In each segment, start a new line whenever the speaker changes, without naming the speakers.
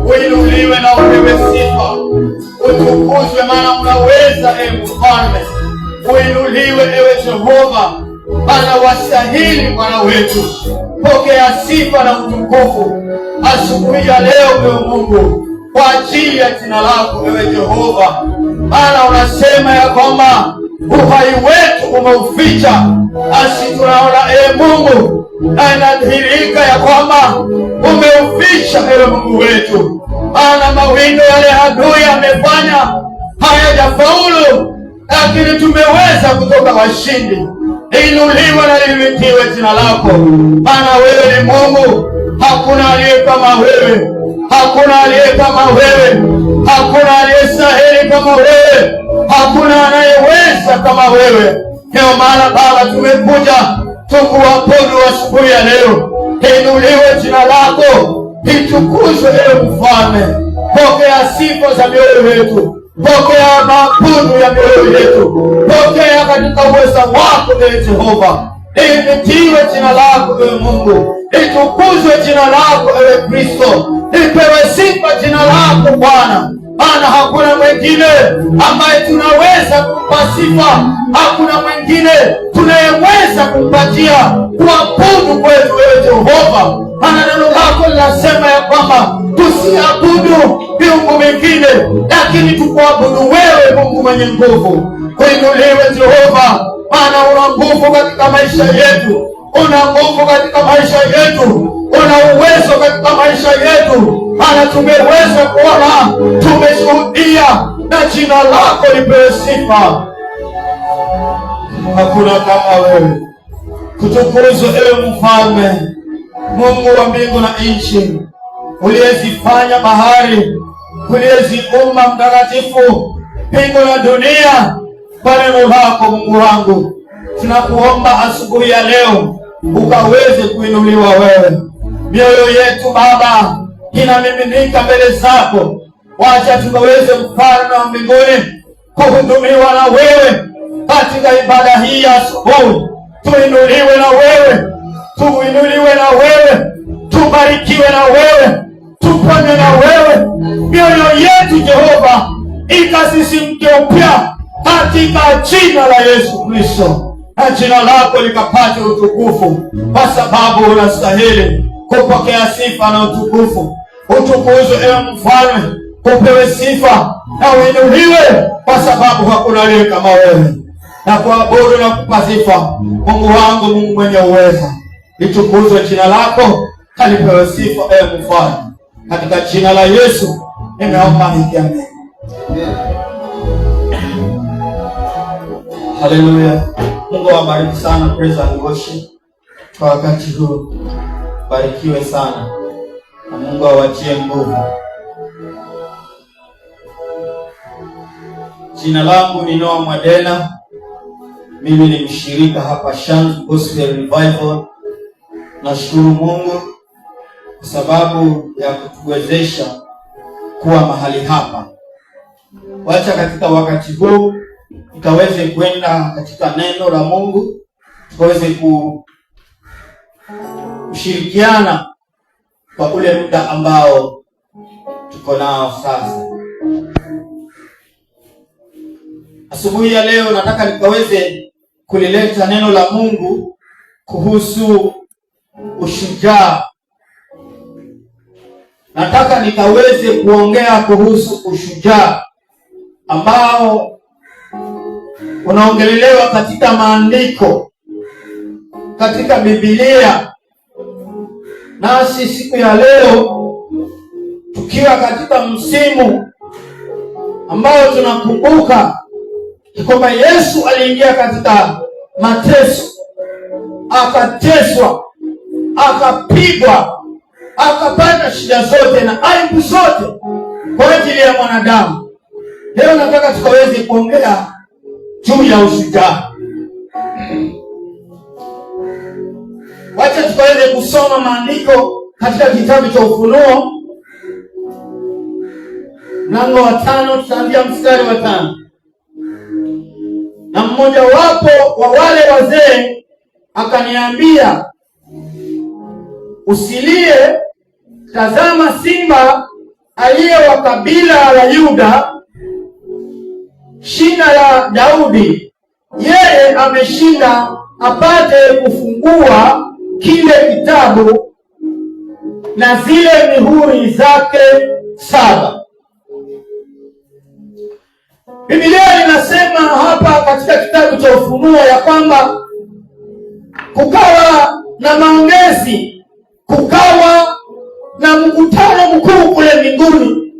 Uinuliwe na upewe sifa, utukuzwe, maana unaweza, ewe Mfalme. Uinuliwe ewe Jehova, maana wastahili Bwana wetu. Pokea sifa na utukufu asubuhi ya leo, ewe Mungu, kwa ajili ya jina lako, ewe Jehova, maana unasema ya kwamba uhai wetu umeuficha, asi tunaona ewe Mungu, na inadhihirika ya kwamba umeuficha ewe Mungu wetu, maana mawindo yale adui amefanya hayajafaulu, lakini tumeweza kutoka washindi. Inuliwe na limitiwe jina lako, maana wewe ni Mungu, hakuna aliye kama wewe, hakuna aliye kama wewe, hakuna aliyestahili kama wewe, hakuna anayeweza kama wewe. Ndio maana Baba, tumekuja tukuabudu asubuhi ya leo. Inuliwe jina lako, litukuzwe ewe Mfalme. Pokea sifa za mioyo yetu, pokea maabudu ya mioyo yetu, pokea katika uweza wako ewe Jehova. Limitiwe jina lako ewe Mungu, litukuzwe jina lako ewe Kristo, lipewe sifa jina lako Bwana, maana hakuna mwingine ambaye tunaweza kumpa sifa, hakuna mwingine tunayeweza kumpatia kuabudu kwetu ewe Jehova. Maana neno lako linasema ya kwamba tusiabudu miungu mingine, lakini tukuabudu wewe, Mungu mwenye nguvu. Kuinuliwe Jehova, maana una nguvu katika maisha yetu, una nguvu katika maisha yetu, una uwezo katika maisha yetu, maana tumeweza kuona, tumeshuhudia, na jina lako lipewe sifa. Hakuna kama wewe. Kutukuzwe ewe Mfalme, Mungu wa mbingu na nchi, uliyezifanya bahari, uliyeziumba Mtakatifu mbingu na dunia kwa neno lako. Mungu wangu, tunakuomba asubuhi ya leo ukaweze kuinuliwa wewe. Mioyo yetu Baba inamiminika mbele zako, wacha tukaweze Mfalme wa mbinguni kuhudumiwa na wewe katika ibada hii ya asubuhi. Tuinuliwe na wewe, tuinuliwe na wewe, tubarikiwe na wewe, tuponywe na wewe. Mioyo yetu Jehova ikasisimke upya katika jina la Yesu Kristo, na jina lako likapate utukufu, kwa sababu unastahili kupokea sifa na utukufu. Utukuzwe ewe Mfalme, upewe sifa na uinuliwe, kwa sababu hakuna aliye kama wewe. Na kuabudu na kupa sifa Mungu wangu, Mungu mwenye uweza. Litukuzwe jina lako, kalipewe sifa ewe Mfalme. Katika jina la Yesu nimeomba nikiamini. Haleluya. Mungu awabariki sana praise and worship kwa wakati huu. Barikiwe sana. na Mungu awatie nguvu. Jina langu ni Noah Mwadena. Mimi ni mshirika hapa Shanzu Gospel Revival. Nashukuru Mungu kwa sababu ya kutuwezesha kuwa mahali hapa. Wacha katika wakati huu tukaweze kwenda katika neno la Mungu, tukaweze kushirikiana kwa ule muda ambao tuko nao sasa. Asubuhi ya leo nataka nikaweze kulileta neno la Mungu kuhusu ushujaa. Nataka nikaweze kuongea kuhusu ushujaa ambao unaongelelewa katika maandiko, katika Biblia. Nasi siku ya leo tukiwa katika msimu ambao tunakumbuka kwamba Yesu aliingia katika mateso, akateswa, akapigwa, akapata shida zote na aibu zote kwa ajili ya mwanadamu. Leo nataka tukaweze kuongea juu ya ushujaa. Wacha tukaweze kusoma maandiko katika kitabu cha Ufunuo mlango wa 5, tutaanzia mstari wa 5. Na mmoja wapo wa wale wazee akaniambia, usilie, tazama simba aliye wa kabila la Yuda, shina la Daudi, yeye ameshinda apate kufungua kile kitabu na zile mihuri zake 7. Biblia inasema hapa katika kitabu cha Ufunuo ya kwamba kukawa na maongezi, kukawa na mkutano mkuu kule mbinguni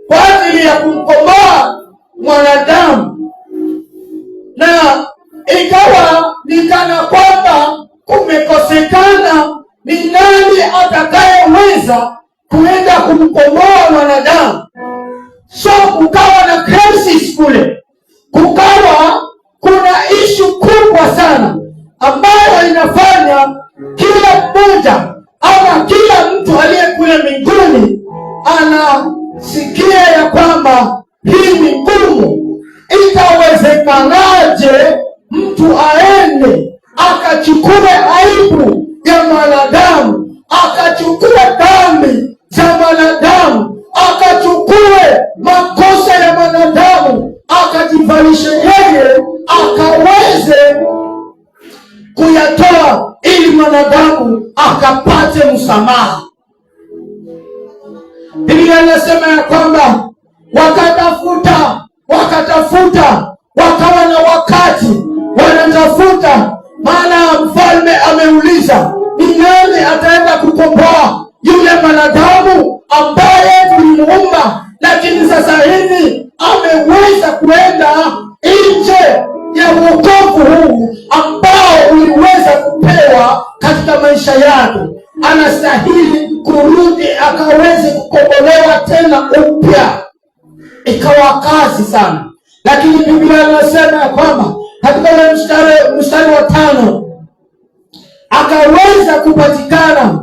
kwa ajili ya kumkomboa mwanadamu, na ikawa ni kana kwamba kumekosekana ni nani atakayeweza kuenda kumkomboa mwanadamu. So kukawa na crisis kule, kukawa kuna ishu kubwa sana ambayo inafanya kila mmoja ama kila mtu aliye kule mbinguni anasikia ya kwamba hii ni ngumu. Itawezekanaje mtu aende akachukue aibu ya mwanadamu, akachukue dhambi za mwanadamu, akachukue makosa ya mwanadamu, akajivalishe yeye, akaweze kuyatoa ili mwanadamu akapate msamaha? Biblia inasema ya kwamba wakatafuta, wakawa na wakati wanatafuta, maana mfalme ameuliza ni nani ataenda kukomboa yule mwanadamu ambaye tulimuumba, lakini sasa hivi ameweza kuenda nje ya wokovu huu ambao uliweza kupewa katika maisha yake. Anastahili kurudi akaweze kukombolewa tena upya. Ikawa kazi sana, lakini Biblia inasema ya kwamba katika ule mstari wa 5 akaweza kupatikana.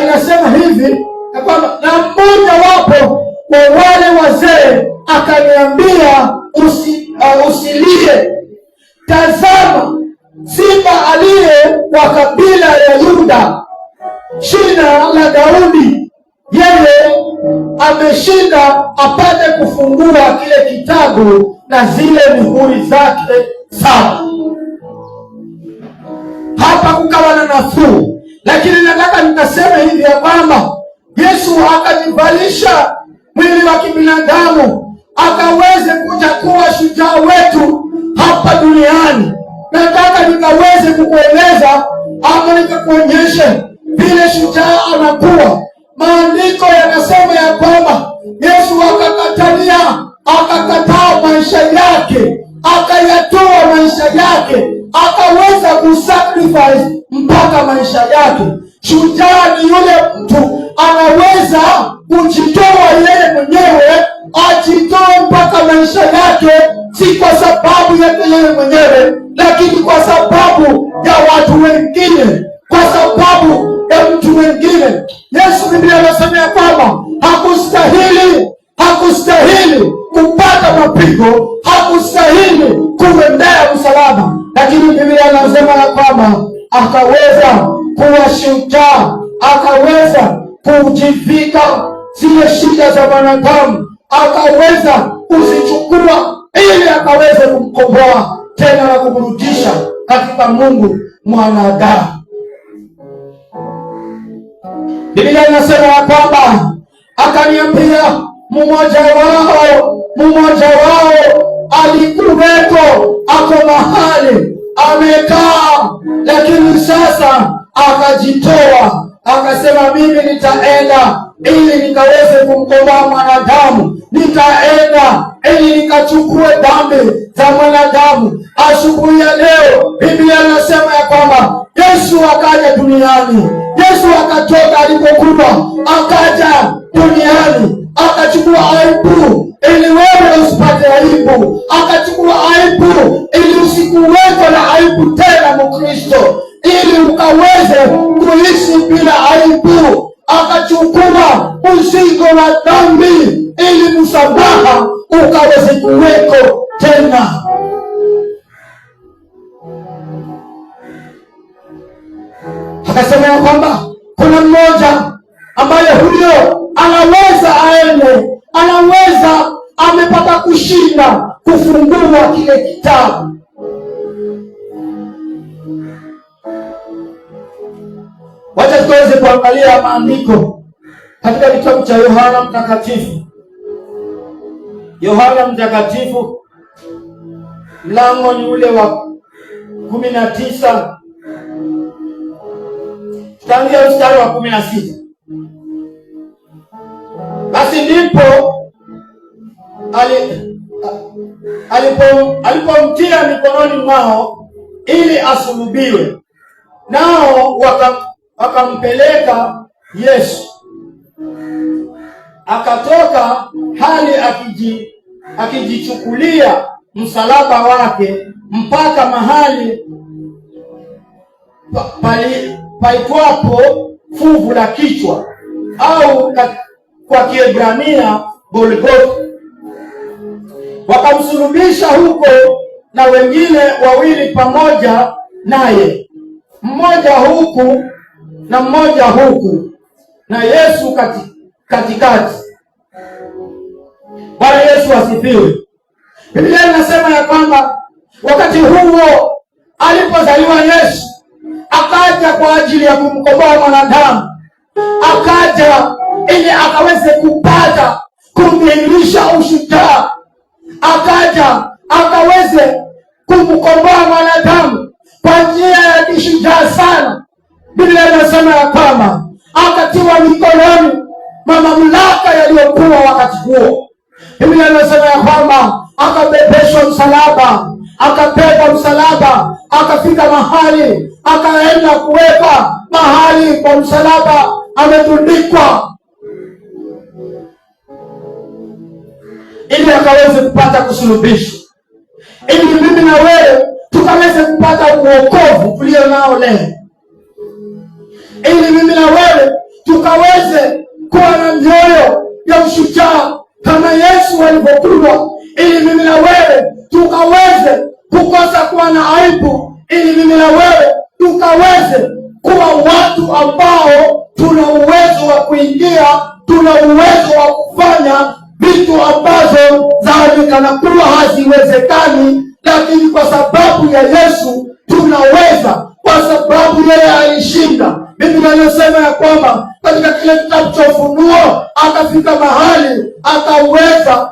Inasema hivi ya kwamba na mmoja wapo wa wale wazee akaniambia, usilie, tazama simba aliye wa kabila ya Yuda, shina la Daudi, yeye ameshinda apate kufungua kile kitabu na zile mihuri zake 7. Hapa kukawa na nafuu, lakini nataka nikaseme hivi ya kwamba Yesu akajivalisha mwili wa kibinadamu akaweze kuja kuwa shujaa wetu hapa duniani. Nataka nikaweze kukueleza ama nikakuonyeshe vile shujaa anakuwa. Maandiko yanasema ya kwamba Yesu akakataa maisha yake, akayatoa maisha yake, akaweza kusacrifice mpaka maisha yake.
Shujaa ni yule mtu anaweza kujitoa yeye mwenyewe, ajitoe mpaka maisha yake, si kwa sababu yake yeye mwenyewe, lakini kwa sababu ya watu wengine, kwa sababu ya mtu mwingine. Yesu, Biblia inasema kwamba hakustahili kupata mapigo, hakustahili kuendea msalaba, lakini Biblia inasema kwamba akaweza kuwa shujaa, akaweza kujivika zile shida za wanadamu, akaweza kuzichukua ili akaweze kumkomboa tena na kumrudisha katika Mungu mwanadamu. Biblia inasema kwamba akaniambia mmoja wao alikuwepo, ako mahali amekaa, lakini sasa akajitoa, akasema mimi nitaenda ili nikaweze kumkomboa mwanadamu, nitaenda ili nikachukue dhambi za mwanadamu. Asubuhi ya leo Biblia inasema ya kwamba Yesu akaja duniani. Yesu akatoka alipokuwa, akaja duniani, akachukua aibu ili wewe usipate aibu, akachukua aibu ili usikuweko na aibu tena Mkristo, ili ukaweze kuishi bila aibu. Akachukua mzigo wa dhambi ili msamaha ukaweze kuweko tena. Akasema ya kwamba kuna mmoja ambaye huyo anaweza aende, anaweza amepata kushinda kufungua kile kitabu. Wacha tuweze kuangalia maandiko katika kitabu cha Yohana Mtakatifu. Yohana Mtakatifu mlango ni ule wa 19, tangia mstari wa 16. Basi ndipo alipomtia mikononi mwao ili asulubiwe, nao wakampeleka Yesu. Akatoka hali akijichukulia msalaba wake mpaka mahali paitwapo fuvu la kichwa, au kwa Kiebrania Golgotha. Wakamsulubisha huko na wengine wawili pamoja naye, mmoja huku na mmoja huku, na Yesu katikati. Bwana Yesu asifiwe. Biblia inasema ya kwamba wakati huo alipozaliwa Yesu, akaja kwa ajili ya kumkomboa mwanadamu, akaja ili akaweze kupata kumdhihirisha ushujaa, akaja akaweze kumkomboa mwanadamu kwa njia ya kishujaa sana. Biblia inasema ya kwamba akatiwa mikononi mwa mamlaka yaliyokuwa wakati huo. Biblia inasema ya kwamba akabebeshwa msalaba, akabeba msalaba, akafika mahali, akaenda kuweka mahali kwa msalaba ametundikwa, ili akaweze kupata kusulubishwa, ili mimi na wewe tukaweze kupata uokovu tulio nao leo, ili mimi na wewe tukaweze kuwa na mioyo ya ushujaa kama Yesu alivyokuwa, ili mimi na wewe tukaweze kukosa kuwa na aibu, ili mimi na wewe tukaweze kuwa watu ambao tuna uwezo wa kuingia, tuna uwezo wa kufanya vitu ambazo zaonekana kuwa haziwezekani, lakini kwa sababu ya Yesu tunaweza, kwa sababu yeye alishinda. Biblia inasema ya kwamba katika kile kitabu cha Ufunuo akafika mahali akaweza,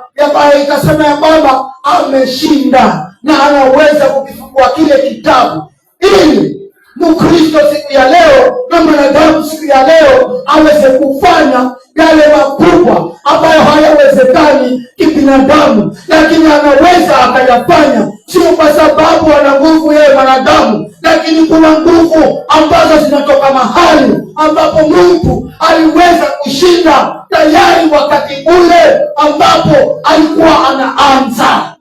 ikasema ya kwamba ameshinda na anaweza kukifungua kile kitabu, ili Mkristo siku ya leo na mwanadamu siku ya leo aweze kufanya yale makubwa ambayo hayawezekani kibinadamu, lakini anaweza akayafanya, sio kwa sababu ana nguvu yeye mwanadamu, lakini kuna nguvu ambazo zinatoka mahali ambapo Mungu aliweza kushinda tayari wakati ule ambapo alikuwa anaanza.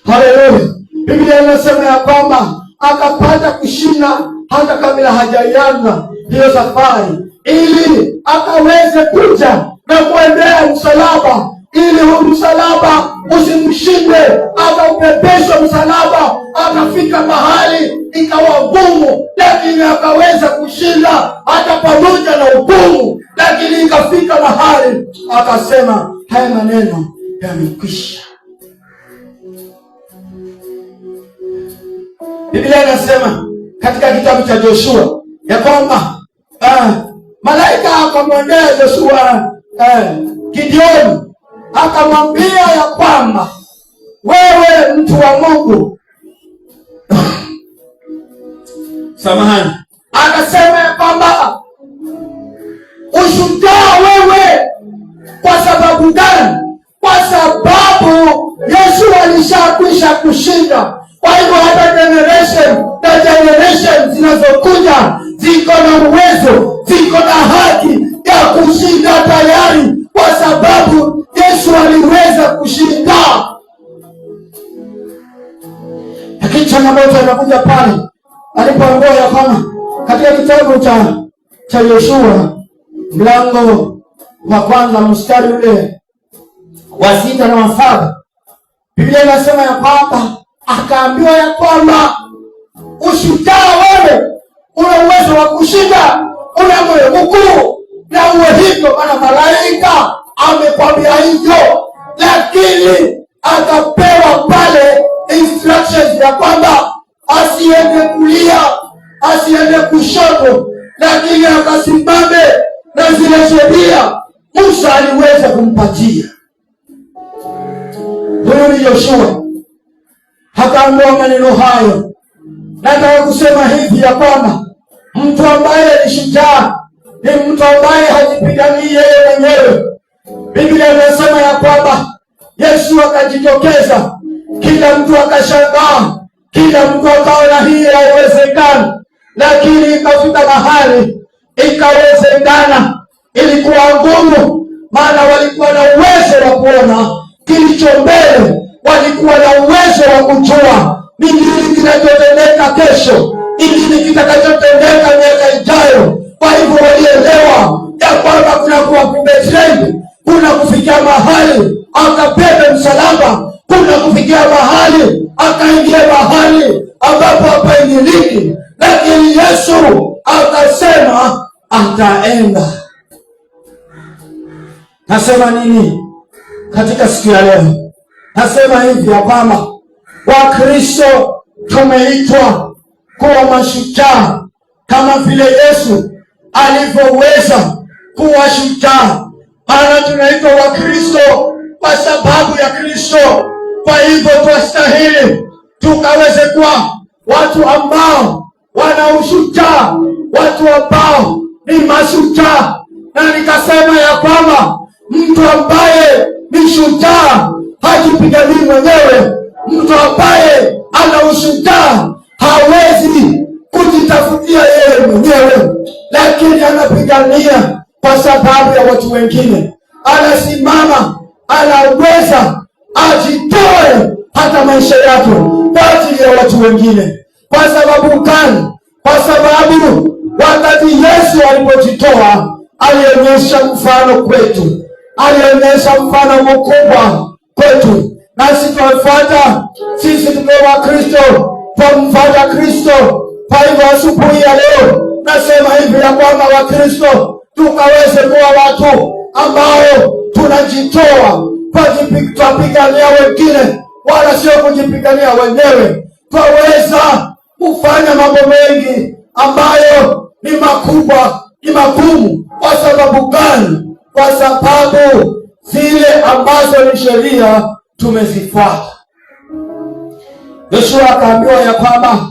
Haleluya! Biblia inasema ya kwamba akapata kushinda hata kabla hajaianza hiyo safari, ili akaweze kuja na kuendea msalaba, ili huu msalaba usimshinde. Akaupepeshwa msalaba, akafika mahali ikawa gumu, lakini akaweza kushinda hata pamoja na ugumu, lakini ikafika mahali akasema haya maneno yamekwisha. Biblia inasema katika kitabu cha Joshua ya kwamba malaika akamwendea Joshua Gideoni, akamwambia ya kwamba wewe mtu wa Mungu samahani, akasema ya kwamba ushujaa wewe. Kwa sababu gani? Kwa sababu Yesu alishakwisha kushinda. Kwa hivyo hata generation zinazokuja ziko na uwezo, ziko na haki ya kushinda tayari, kwa sababu Yesu aliweza kushinda. Lakini changamoto inakuja pale alipoambiwa ya kwamba katika kitabu cha Yoshua mlango wa kwanza mstari ule wa 6 na wa 7, Biblia inasema ya kwamba akaambiwa ya kwamba ushujaa wewe, una uwezo wa kushinda, una moyo mkuu na uwe hivyo, maana malaika amekwambia hivyo. Lakini akapewa pale instructions ya kwamba asiende kulia, asiende kushoto, lakini akasimame na zile sheria Musa aliweza kumpatia. Huyo ni Yoshua, akaambiwa maneno hayo. Nataka kusema hivi ya kwamba mtu ambaye ni shujaa ni mtu ambaye hajipiganii yeye mwenyewe. Biblia inasema ya kwamba Yesu akajitokeza, kila mtu akashangaa, kila mtu akaona hii haiwezekani, lakini ikafika mahali ikawezekana. Ilikuwa ngumu, maana walikuwa na uwezo wa kuona kilicho mbele, walikuwa na uwezo wa kujua ni nini kinachotendeka kesho, ni nini kitakachotendeka miaka ijayo. Kwa hivyo walielewa ya kwamba kuna kuwa kubetrend, kuna kufikia mahali akabebe msalaba, kuna kufikia mahali akaingia mahali ambapo hapaingiliki, lakini Yesu akasema ataenda. Nasema nini katika siku ya leo? Nasema hivi ya kwamba Wakristo tumeitwa kuwa mashujaa kama vile Yesu alivyoweza kuwa shujaa. Maana tunaitwa Wakristo kwa sababu ya Kristo. Kwa hivyo twastahili tukaweze kuwa watu ambao wana ushujaa, watu ambao ni mashujaa. Na nikasema ya kwamba mtu ambaye ni shujaa hajipiganii mwenyewe. Mtu ambaye ana ushujaa hawezi kujitafutia yeye mwenyewe, lakini anapigania kwa sababu ya watu wengine. Anasimama, anaweza ajitoe hata maisha yake kwa ajili ya watu wengine. Kwa sababu gani? Kwa sababu wakati Yesu alipojitoa alionyesha mfano kwetu, alionyesha mfano mkubwa kwetu, nasi tunafuata. Sisi tukiwa Wakristo twamfuata Kristo. Kwa hivyo asubuhi ya leo nasema hivi ya kwamba Wakristo tukaweze kuwa watu ambao tunajitoa, twapigania wengine wala sio kujipigania wenyewe. Twaweza kufanya mambo mengi ambayo ni makubwa, ni magumu. Kwa sababu gani? Kwa sababu zile ambazo ni sheria tumezifuata. Yoshua akaambiwa ya kwamba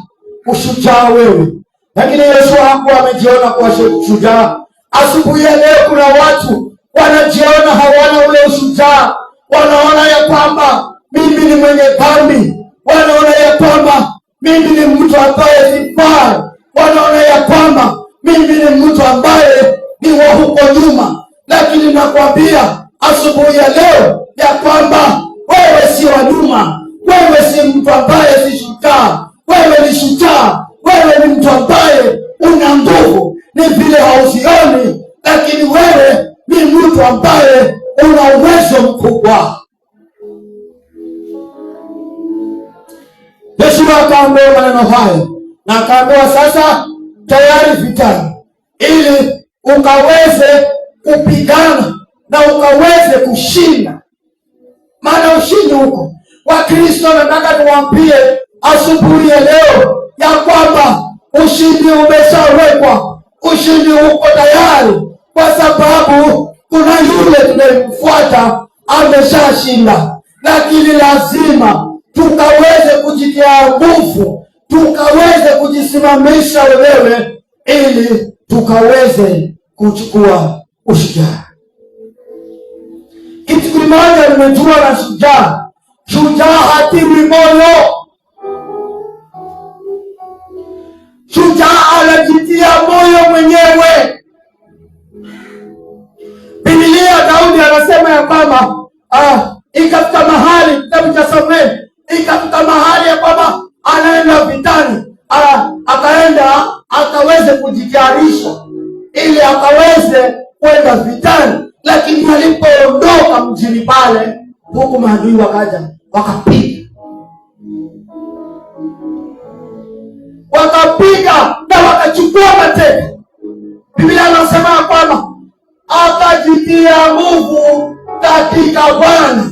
ushujaa wewe, lakini Yoshua hakuwa amejiona kuwa shujaa. Asubuhi ya leo kuna watu wanajiona hawana ule ushujaa, wanaona ya kwamba mimi ni mwenye dhambi, wanaona ya kwamba mimi ni mtu ambaye sifai, wanaona ya kwamba mimi ni mtu ambaye ni wa huko nyuma. Lakini nakwambia asubuhi ya leo ya kwamba wewe si wa nyuma, wewe si mtu ambaye si shujaa, wewe ni shujaa, wewe ni mtu ambaye una nguvu. Ni vile hauzioni, lakini wewe ni mtu ambaye una uwezo mkubwa. Yesu akaambia maneno hayo na akaambia, sasa tayari vitani, ili ukaweze kupigana na ukaweze kushinda. Maana ushindi huko. Wakristo, nataka tuwaambie asubuhi ya leo ya kwamba ushindi umeshawekwa, ushindi uko tayari, kwa sababu kuna yule tunayemfuata ameshashinda. Lakini lazima tukaweze kujitia nguvu, tukaweze kujisimamisha wenyewe, ili tukaweze kuchukua ushujaa. Kitu kimoja nimejua na shujaa, shujaa hatiwi moyo. Shujaa anajitia moyo mwenyewe. Biblia, Daudi anasema ya kwamba ikafika mahali, kitabu cha Samueli, ikafika mahali ya kwamba anaenda vitani, akaenda akaweze kujitayarisha ili akaweze kwenda vitani. Lakini alipoondoka mjini pale, huku maadui wakaja wakapiga na wakachukua mateka. Biblia anasema ya kwamba akajitia nguvu katika Bwana.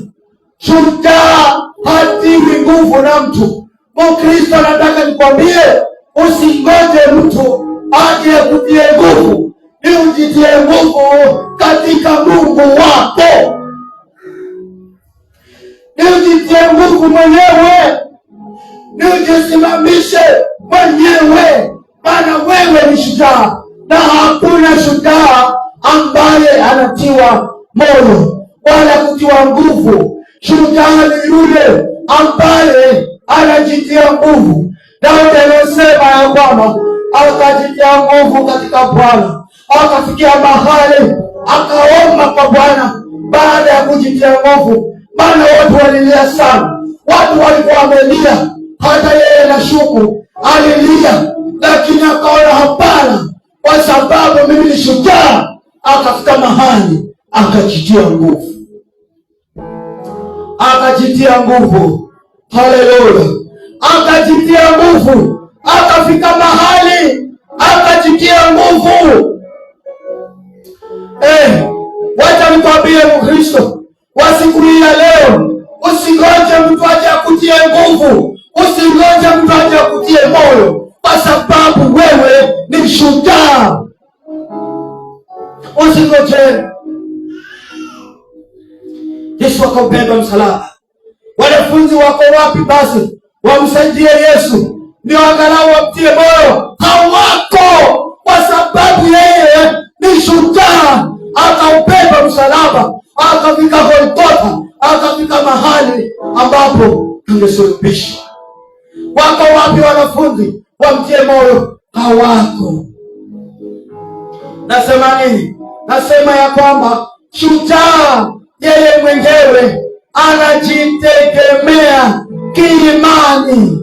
Shujaa hatiwi nguvu na mtu. Mkristo, nataka nikwambie, usingoje mtu aje kutie nguvu, ni ujitie nguvu katika Mungu wako. Ni ujitie nguvu mwenyewe, ni ujisimamishe mwenyewe, maana wewe ni shujaa, na hakuna shujaa ambaye anatiwa moyo wala kutiwa nguvu. Shujaa ni yule ambaye anajitia nguvu. Daudi anasema ya kwamba akajitia nguvu katika Bwana, akafikia mahali akaomba kwa Bwana baada ya kujitia nguvu. Maana watu walilia sana, watu walikuwa wamelia, hata yeye na Shuku alilia, lakini akaona hapana, kwa sababu mimi ni shujaa. Akafika mahali akajitia nguvu, akajitia nguvu. Haleluya! Akajitia nguvu, akafika mahali akajitia nguvu. Wacha nikwambie Mkristo wa siku hii ya leo, usingoje mtu aje akutie nguvu, usingoje mtu aje akutie moyo, kwa sababu wewe ni shujaa. Usingoje. Yesu akaubeba msalaba. Wanafunzi wako wapi basi wamsaidie Yesu, ndio angalau wamtie moyo? Hawako, kwa sababu yeye ni shujaa. Akaubeba msalaba, akafika Golgotha, akafika mahali ambapo angesulubishwa. Wako wapi wanafunzi wamtie moyo? Hawako. Nasema nini? Nasema ya kwamba shujaa yeye mwenyewe anajitegemea kiimani.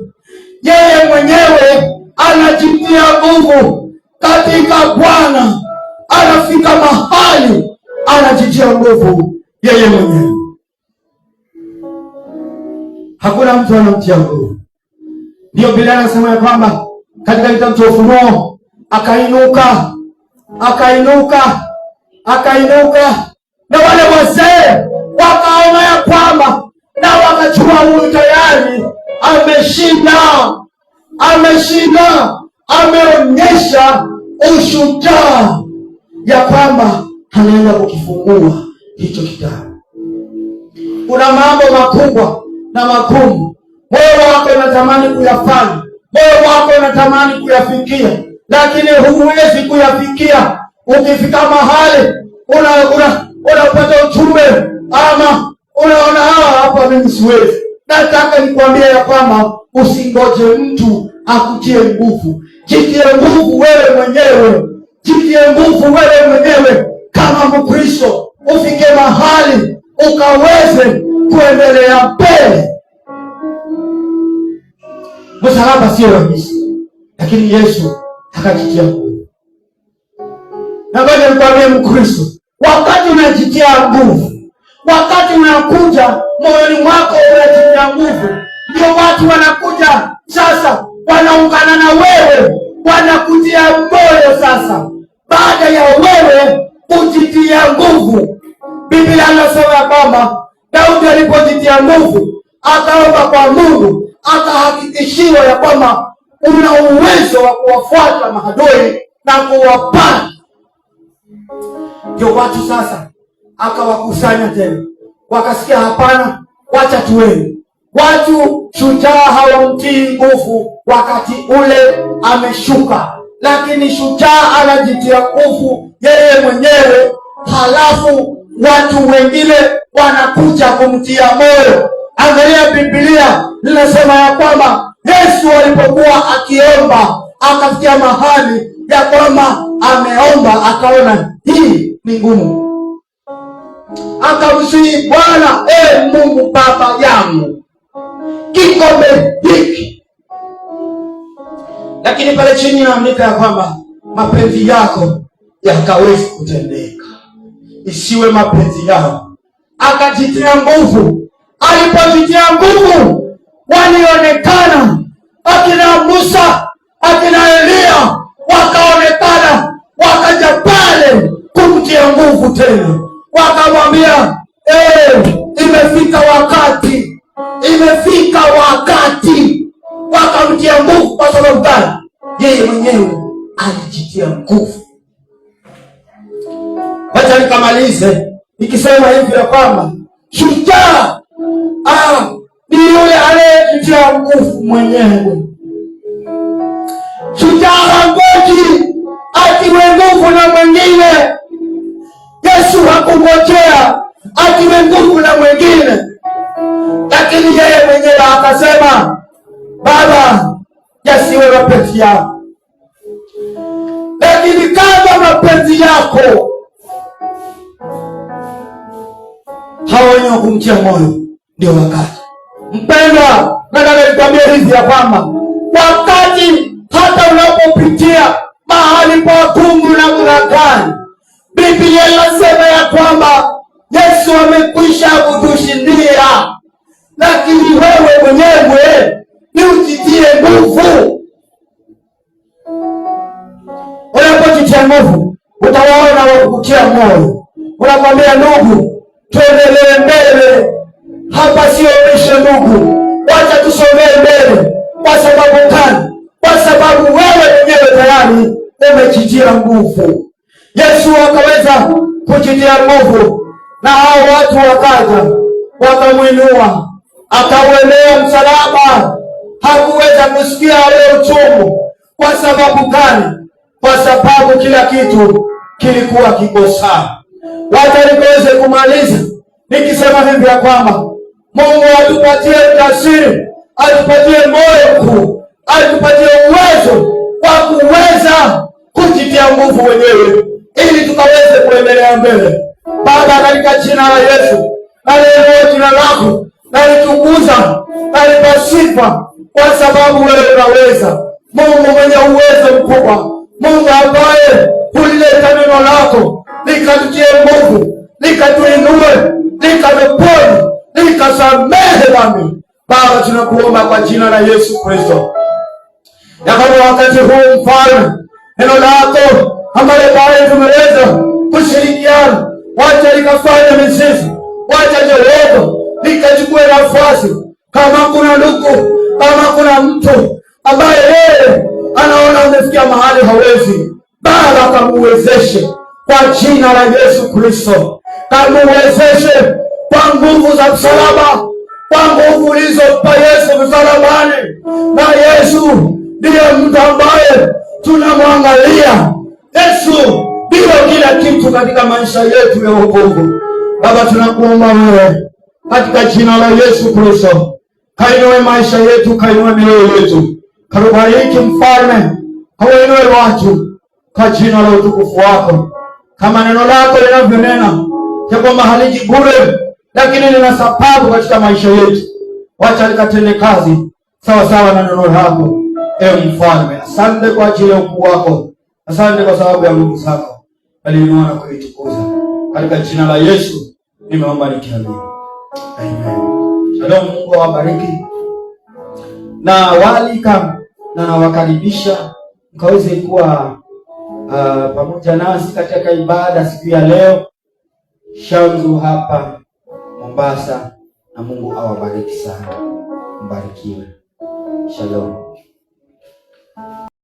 Yeye mwenyewe anajitia nguvu katika Bwana. Anafika mahali anajitia nguvu yeye mwenyewe. Hakuna mtu anamtia nguvu. Ndio Biblia anasema ya kwamba katika kitabu cha Ufunuo, akainuka na wale wazee wakaona ya kwamba, na wakachua huyu tayari ameshinda, ameonyesha ushujaa ya kwamba anaenda kukifungua hicho kitabu. Kuna mambo makubwa na magumu moyo wako unatamani kuyafanya, moyo wako unatamani kuyafikia, lakini huwezi kuyafikia. Ukifika mahali unapata uchumbe ama unaona hapa mimi siwezi. Nataka nikwambie ya kwamba usingoje mtu akutie nguvu. Jitie nguvu wewe mwenyewe, jitie nguvu wewe mwenyewe kama Mkristo, ufike mahali ukaweze kuendelea mbele. Msalaba sio rahisi, lakini Yesu akajitia nguvu. Na ngoja nikwambie Mkristo, wakati unajitia nguvu, wakati unakuja moyoni mwako unajitia nguvu, ndio watu wanakuja sasa, wanaungana na wewe, wanakutia moyo sasa, baada ya wewe kujitia nguvu. Biblia inasema kwamba Daudi alipojitia nguvu, akaomba kwa Mungu, akahakikishiwa ya kwamba una uwezo wa kuwafuata maadui na kuwapata. Ndio watu sasa akawakusanya tena, wakasikia hapana, wacha tuende. Watu shujaa hawamtii nguvu wakati ule ameshuka, lakini shujaa anajitia nguvu yeye mwenyewe, halafu watu wengine wanakuja kumtia moyo. Angalia Biblia linasema ya kwamba Yesu alipokuwa akiomba, akafikia mahali ya kwamba ameomba, akaona hii ni ngumu, akamsihi Bwana, Mungu Baba yangu, kikombe hiki. Lakini pale chini inaandika ya kwamba mapenzi yako yakaweza kutendeka, isiwe mapenzi yao. Akajitia nguvu. Alipojitia nguvu, walionekana akina Musa, akina Elia wakaonekana, wakaja pale kumtia nguvu tena, wakamwambia imefika wakati, imefika wakati. Wakamtia nguvu. Kwa sababu gani? Yeye mwenyewe alijitia nguvu. Wacha nikamalize nikisema hivi ya kwamba shujaa ni yule anayejitia nguvu mwenyewe. Shujaa hangoji atiwe nguvu na mwingine. Yesu hakungojea atiwe nguvu na mwingine, lakini yeye mwenyewe akasema, Baba, yasiwe mapenzi yako, lakini kama mapenzi yako. Hawa wenye kumtia moyo ndio wakati. Mpendwa, nataka nikwambie hivi ya kwamba wakati hata unapopitia mahali pa kungu na muragani, Biblia inasema ya kwamba Yesu amekwisha kutushindia, lakini wewe mwenyewe ni ujitie nguvu. Unapojitia nguvu, utawaona wakutia moyo. Unakwambia ndugu, tuendelee mbele, hapa sio mwisho ndugu, wacha tusogee mbele. Kwa sababu gani? Kwa sababu wewe mwenyewe tayari umejitia nguvu. Yesu akaweza kujitia nguvu, na hao watu wakaja wakamwinua, akauendea msalaba. Hakuweza kusikia ule uchungu. Kwa sababu gani? Kwa sababu kila kitu kilikuwa kiko sawa. Wacha nikaweze kumaliza nikisema hivi ya kwamba Mungu atupatie ujasiri, atupatie moyo mkuu, atupatie uwezo wa kuweza kujitia nguvu wenyewe, ili tukaweze kuendelea mbele. Baba, katika jina la Yesu, naliinua jina lako, nalitukuza, nalipa sifa, kwa sababu wewe unaweza. Mungu mwenye uwezo mkubwa, Mungu ambaye ulileta neno lako likatutie nguvu, likatuinue, likatuponye, likasamehe dhambi. Baba, tunakuomba kwa jina la Yesu Kristo, ya kwamba wakati huu Mfalme, neno lako ambalo baadaye tumeweza kushirikiana, wacha likafanya mizizi, wacha Jehova likachukue nafasi. Kama kuna ndugu, kama kuna mtu ambaye yeye anaona umefikia mahali hawezi, Baba kamuwezeshe kwa jina la Yesu Kristo. Kamuwezeshe kwa nguvu za msalaba, kwa nguvu ulizompa Yesu msalabani. Na Yesu ndiye mtu ambaye tunamwangalia. Yesu ndiyo kila kitu katika maisha yetu ya wokovu. Baba, tunakuomba wewe katika jina la Yesu Kristo, kainue maisha yetu, kainue mioyo yetu, karubariki Mfalme, kawainue watu kwa jina la utukufu wako, kama neno lako linavyonena ya kwamba haliji bure, lakini lina sababu katika maisha yetu. Wacha likatende kazi sawa sawa na neno lako. Mfalme, asante kwa ajili ya ukuu wako, asante kwa sababu ya nguvu zako, aliinua na kuitukuza. Katika jina la Yesu nimeomba nikiamini, amen. Shalom, Mungu awabariki na walika na nawakaribisha mkaweze kuwa pamoja nasi katika ibada siku ya leo Shanzu hapa Mombasa, na Mungu awabariki sana. Mbarikiwe. Shalom.